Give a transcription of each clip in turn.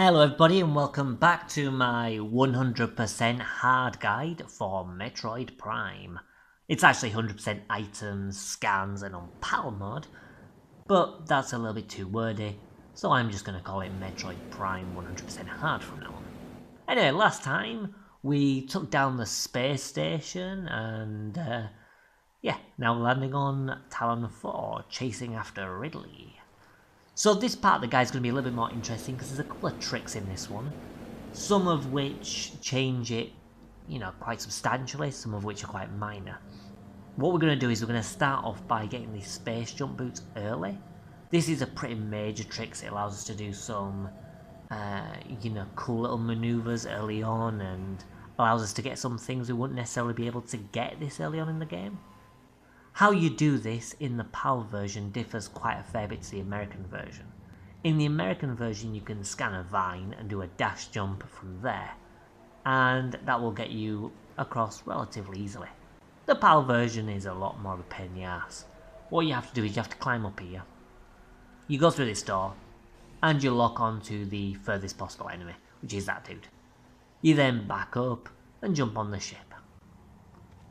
Hello everybody and welcome back to my 100% hard guide for Metroid Prime. It's actually 100% items, scans and on PAL mode, but that's a little bit too wordy, so I'm just going to call it Metroid Prime 100% hard from now on. Anyway, last time we took down the space station and now landing on Talon 4, chasing after Ridley. So this part of the guide is going to be a little bit more interesting because there's a couple of tricks in this one, some of which change it, quite substantially, some of which are quite minor. What we're going to do is we're going to start off by getting these space jump boots early. This is a pretty major trick, so it allows us to do some, cool little maneuvers early on and allows us to get some things we wouldn't necessarily be able to get this early on in the game. How you do this in the PAL version differs quite a fair bit to the American version. In the American version you can scan a vine and do a dash jump from there, and that will get you across relatively easily. The PAL version is a lot more of a pain in the ass. What you have to do is you have to climb up here, you go through this door, and you lock onto the furthest possible enemy, which is that dude. You then back up and jump on the ship.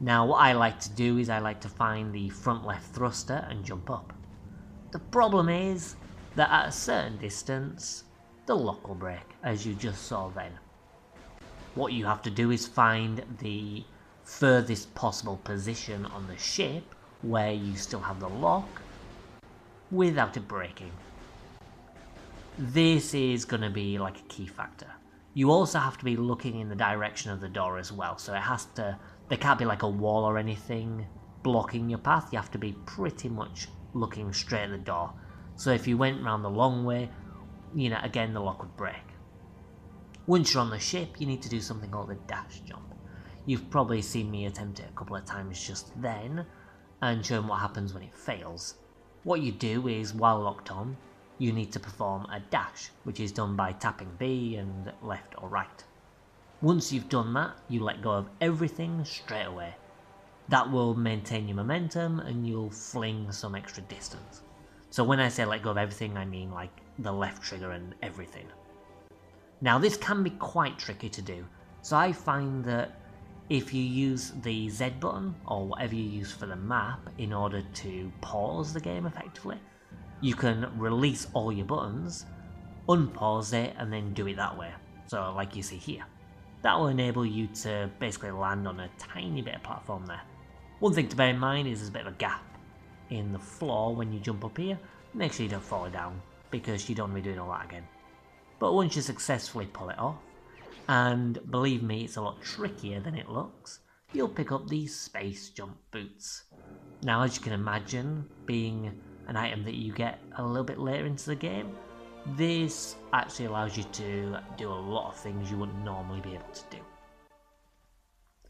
Now what I like to do is I like to find the front left thruster and jump up. The problem is that at a certain distance, the lock will break, as you just saw then. What you have to do is find the furthest possible position on the ship where you still have the lock without it breaking. This is going to be like a key factor. You also have to be looking in the direction of the door as well, so there can't be like a wall or anything blocking your path. You have to be pretty much looking straight at the door. So if you went around the long way, again the lock would break. Once you're on the ship, you need to do something called a dash jump. You've probably seen me attempt it a couple of times just then, and show them what happens when it fails. What you do is, while locked on, you need to perform a dash, which is done by tapping B and left or right. Once you've done that, you let go of everything straight away. That will maintain your momentum and you'll fling some extra distance. So when I say let go of everything, I mean like the left trigger and everything. Now this can be quite tricky to do, so I find that if you use the Z button or whatever you use for the map in order to pause the game effectively, you can release all your buttons, unpause it and then do it that way. So like you see here. That will enable you to basically land on a tiny bit of platform there. One thing to bear in mind is there's a bit of a gap in the floor when you jump up here. Make sure you don't fall down, because you don't want to be doing all that again. But once you successfully pull it off, and believe me, it's a lot trickier than it looks, you'll pick up these space jump boots. Now, as you can imagine, being an item that you get a little bit later into the game, this actually allows you to do a lot of things you wouldn't normally be able to do.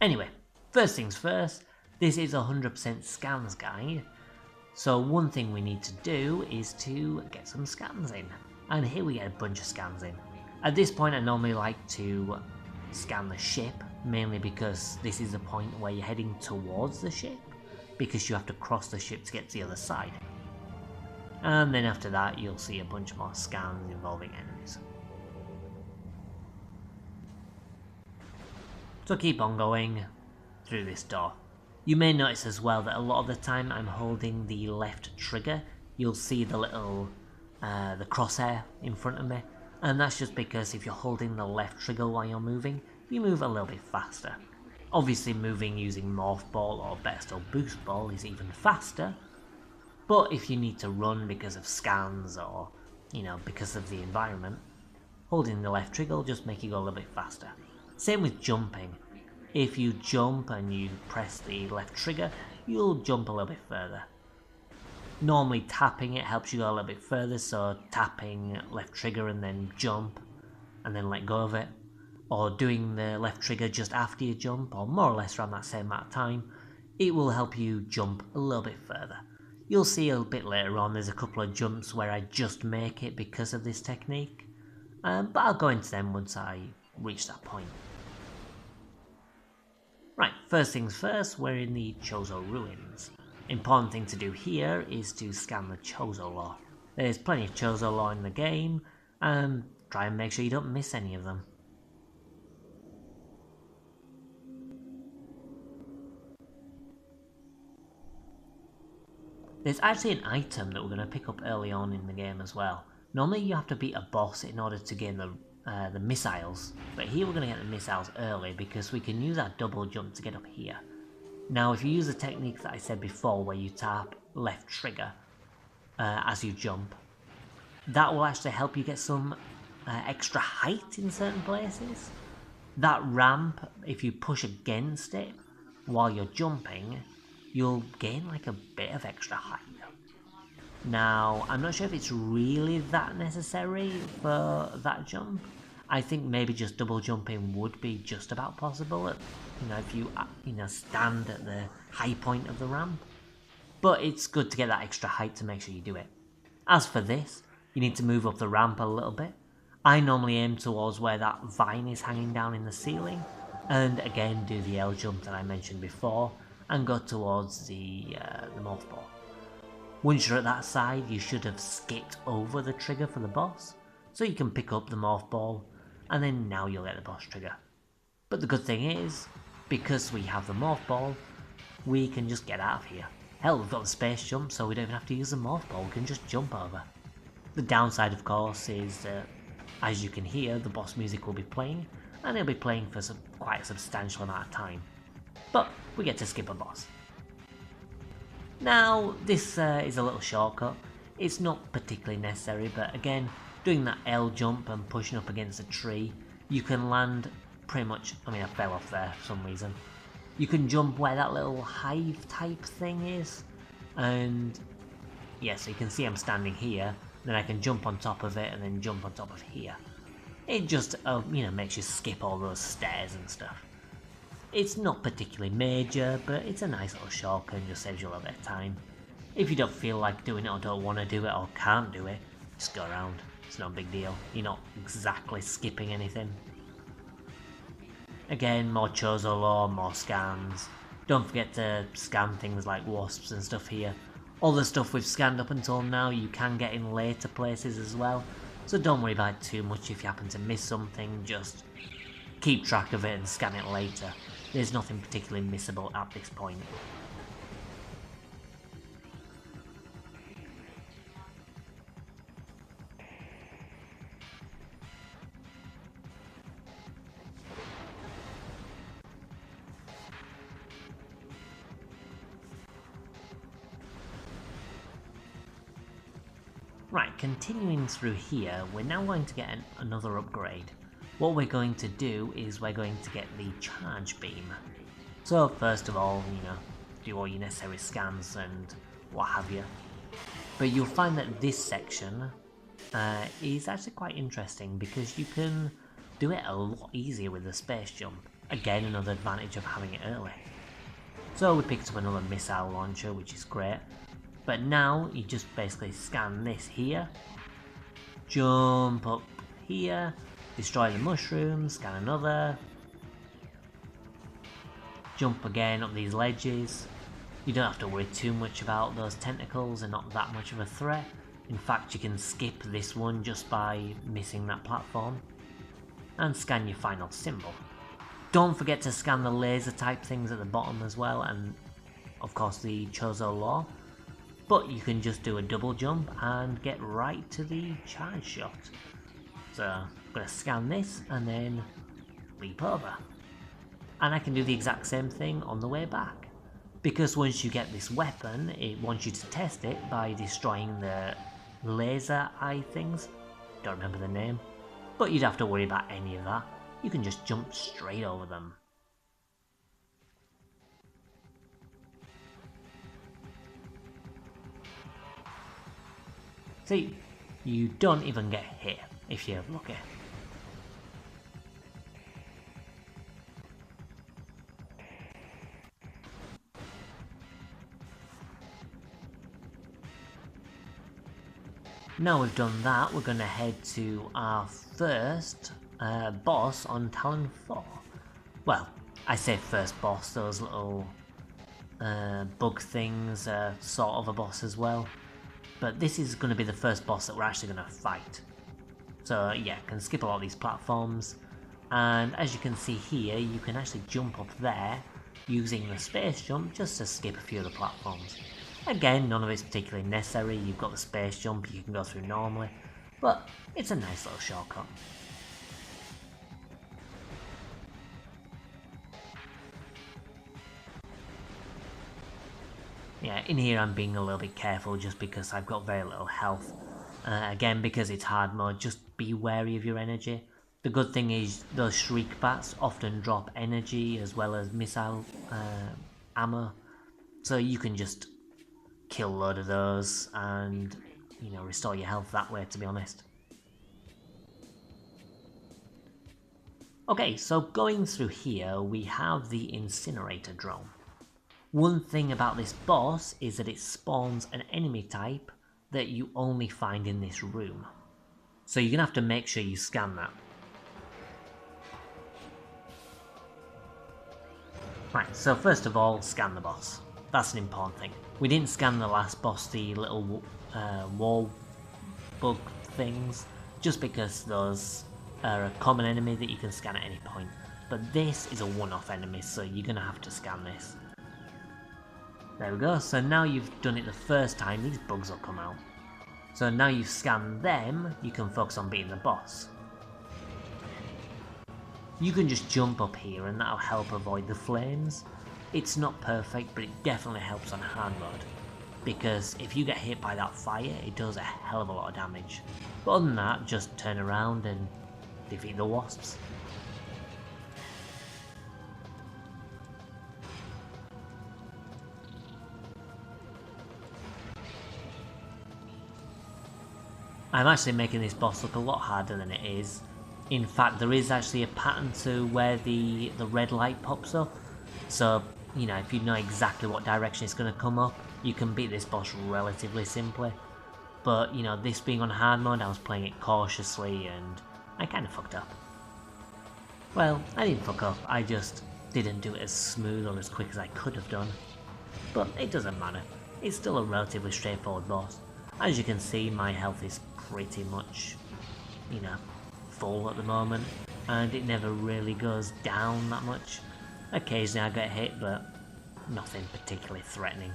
Anyway, first things first, this is a 100% scans guide, so one thing we need to do is to get some scans in, and here we get a bunch of scans in. At this point I normally like to scan the ship, mainly because this is the point where you're heading towards the ship, because you have to cross the ship to get to the other side. And then after that you'll see a bunch more scans involving enemies. So keep on going through this door. You may notice as well that a lot of the time I'm holding the left trigger. You'll see the little the crosshair in front of me, and that's just because if you're holding the left trigger while you're moving, you move a little bit faster. Obviously moving using Morph Ball or better still Boost Ball is even faster, but if you need to run because of scans or, because of the environment, holding the left trigger will just make you go a little bit faster. Same with jumping. If you jump and you press the left trigger, you'll jump a little bit further. Normally tapping it helps you go a little bit further, so tapping left trigger and then jump and then let go of it, or doing the left trigger just after you jump, or more or less around that same amount of time, it will help you jump a little bit further. You'll see a bit later on there's a couple of jumps where I just make it because of this technique, but I'll go into them once I reach that point. Right, first things first, we're in the Chozo ruins. Important thing to do here is to scan the Chozo lore. There's plenty of Chozo lore in the game, and try and make sure you don't miss any of them. There's actually an item that we're going to pick up early on in the game as well. Normally you have to beat a boss in order to gain the missiles, but here we're going to get the missiles early because we can use our double jump to get up here. Now if you use the technique that I said before where you tap left trigger as you jump, that will actually help you get some extra height in certain places. That ramp, if you push against it while you're jumping, you'll gain like a bit of extra height. Now, I'm not sure if it's really that necessary for that jump. I think maybe just double jumping would be just about possible, if you stand at the high point of the ramp. But it's good to get that extra height to make sure you do it. As for this, you need to move up the ramp a little bit. I normally aim towards where that vine is hanging down in the ceiling, and again do the L jump that I mentioned before, and go towards the morph ball. Once you're at that side, you should have skipped over the trigger for the boss, so you can pick up the morph ball, and then now you'll get the boss trigger. But the good thing is, because we have the morph ball, we can just get out of here. Hell, we've got the space jump, so we don't even have to use the morph ball, we can just jump over. The downside, of course, is that, as you can hear, the boss music will be playing, and it'll be playing for quite a substantial amount of time. But we get to skip a boss. Now, this is a little shortcut. It's not particularly necessary, but again, doing that L jump and pushing up against a tree, you can land pretty much, I fell off there for some reason. You can jump where that little hive type thing is, and yeah, so you can see I'm standing here, then I can jump on top of it and then jump on top of here. It just, makes you skip all those stairs and stuff. It's not particularly major, but it's a nice little shortcut and just saves you a little bit of time. If you don't feel like doing it or don't want to do it or can't do it, just go around. It's no big deal. You're not exactly skipping anything. Again, more Chozo lore, more scans. Don't forget to scan things like wasps and stuff here. All the stuff we've scanned up until now you can get in later places as well, so don't worry about it too much. If you happen to miss something, just keep track of it and scan it later. There's nothing particularly missable at this point. Right, continuing through here, we're now going to get another upgrade. What we're going to do is we're going to get the charge beam. So first of all, do all your necessary scans and what have you. But you'll find that this section is actually quite interesting because you can do it a lot easier with the space jump. Again, another advantage of having it early. So we picked up another missile launcher, which is great. But now you just basically scan this here, jump up here, destroy the mushrooms, scan another, jump again up these ledges. You don't have to worry too much about those tentacles, they're not that much of a threat. In fact, you can skip this one just by missing that platform. And scan your final symbol. Don't forget to scan the laser type things at the bottom as well, and of course the Chozo lore. But you can just do a double jump and get right to the charge shot. So I'm going to scan this and then leap over. And I can do the exact same thing on the way back. Because once you get this weapon, it wants you to test it by destroying the laser eye things. Don't remember the name. But you don't have to worry about any of that. You can just jump straight over them. See, you don't even get hit if you're lucky. Now we've done that, we're going to head to our first boss on Talon 4. Well, I say first boss, those little bug things are sort of a boss as well. But this is going to be the first boss that we're actually going to fight. So yeah, can skip a lot of these platforms. And as you can see here, you can actually jump up there using the space jump just to skip a few of the platforms. Again, none of it's particularly necessary. You've got the space jump you can go through normally, but it's a nice little shortcut. Yeah, in here I'm being a little bit careful just because I've got very little health. Again, because it's hard mode, just be wary of your energy. The good thing is those shriek bats often drop energy as well as missile ammo, so you can just kill a load of those and, you know, restore your health that way, to be honest. Okay, so going through here we have the incinerator drone. One thing about this boss is that it spawns an enemy type that you only find in this room. So you're going to have to make sure you scan that. Right, so first of all, scan the boss. That's an important thing. We didn't scan the last boss, the little wall bug things, just because those are a common enemy that you can scan at any point. But this is a one-off enemy, so you're going to have to scan this. There we go, so now you've done it the first time, these bugs will come out. So now you've scanned them, you can focus on beating the boss. You can just jump up here and that'll help avoid the flames. It's not perfect, but it definitely helps on hard mode. Because if you get hit by that fire, it does a hell of a lot of damage. But other than that, just turn around and defeat the wasps. I'm actually making this boss look a lot harder than it is. In fact, there is actually a pattern to where the red light pops up. So, you know, if you know exactly what direction it's going to come up, you can beat this boss relatively simply. But, you know, this being on hard mode, I was playing it cautiously and I kind of fucked up. Well, I didn't fuck up, I just didn't do it as smooth or as quick as I could have done. But it doesn't matter, it's still a relatively straightforward boss. As you can see, my health is pretty much, you know, full at the moment, and it never really goes down that much. Occasionally I get hit, but nothing particularly threatening.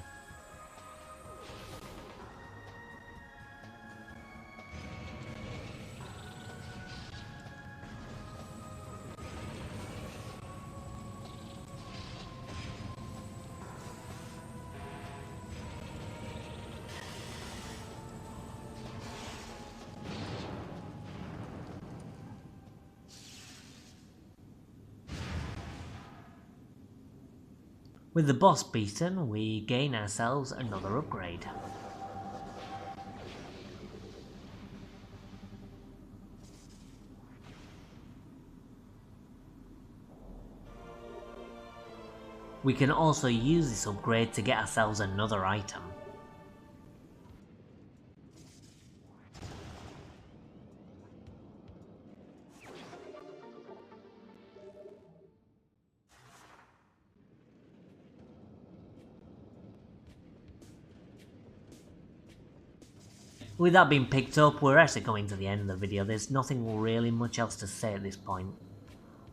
With the boss beaten, we gain ourselves another upgrade. We can also use this upgrade to get ourselves another item. With that being picked up, we're actually coming to the end of the video. There's nothing really much else to say at this point.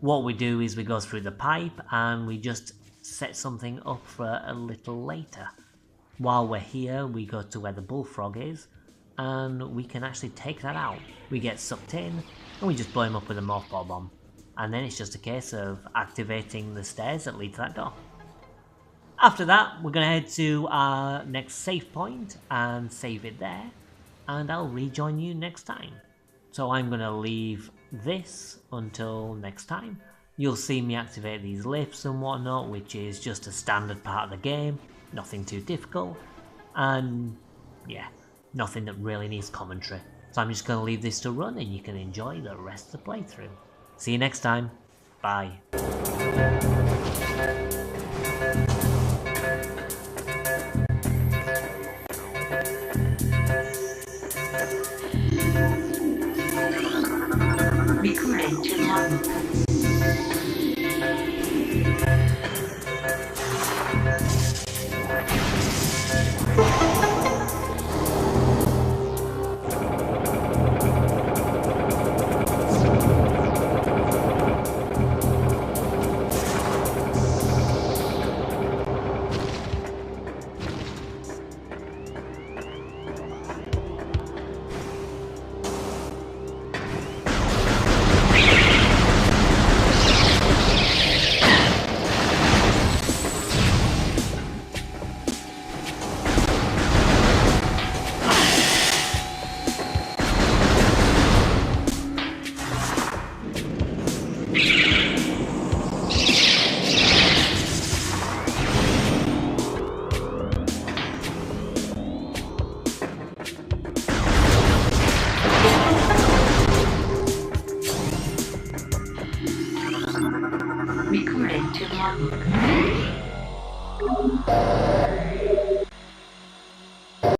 What we do is we go through the pipe and we just set something up for a little later. While we're here, we go to where the bullfrog is and we can actually take that out. We get sucked in and we just blow him up with a mothball bomb. And then it's just a case of activating the stairs that lead to that door. After that, we're going to head to our next save point and save it there. And I'll rejoin you next time. So I'm going to leave this until next time. You'll see me activate these lifts and whatnot, which is just a standard part of the game, nothing too difficult, and yeah, nothing that really needs commentary. So I'm just going to leave this to run and you can enjoy the rest of the playthrough. See you next time, bye. Recording to log. model complete.